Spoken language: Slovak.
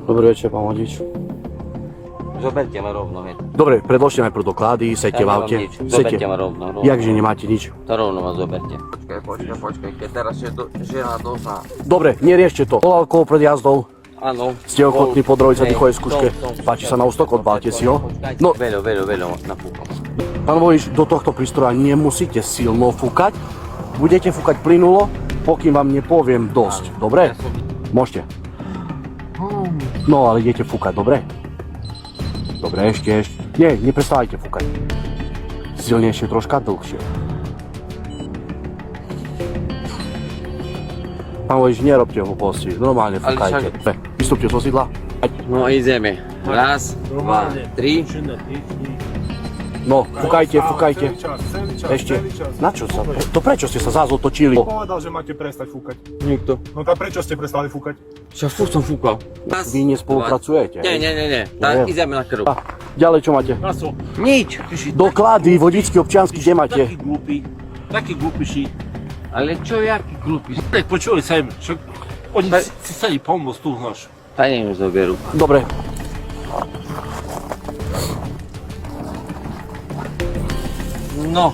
Dobrý večer, pán vodič. Zoberte ma rovno, hej. Dobre, predložte najprv doklady, sedte v aute. Zoberte ma rovno. Jakže nemáte nič? To rovno ma zoberte. Počkajte, teraz žena dozná. Dobre, neriešte to. Bol alkohol pred jazdou? Áno. Ste ochotní podrobiť sa dýchovej skúške? Páči sa na ústok, odbalte si ho. No, Veľo napúkam. pán vodič, do tohto prístroja nemusíte silno fúkať. Budete fúkať plynulo, pokým vám nepoviem dosť. Dobre? Môžete. No, ale idete fúkať, dobre? Dobre, ešte. Nie, neprestávajte fúkať. Silnejšie, troška dlhšie. Pán vodič, nerobte hlúposti, normálne fúkajte. Vystúpte zo sidla. No ideme. Raz, dva, tri. No, fúkajte. Ešte. Na čo sa? To prečo ste sa zás otočili? Povedal, že máte prestať fúkať. Nikto. No tak prečo ste prestali fúkať? Čo furt som fúkal. Raz, Vy nespolupracujete? Nie. Tak ideme na krv. Ďalej, čo máte? Nič. Doklady, vodičský, občiansky, kde máte? Taký glúpy šít. Ale čo, jaký glupý? Tak počuli sa im, však oni si chceli pomôcť tu naš. Tak nech mi zoberú. Dobre. No,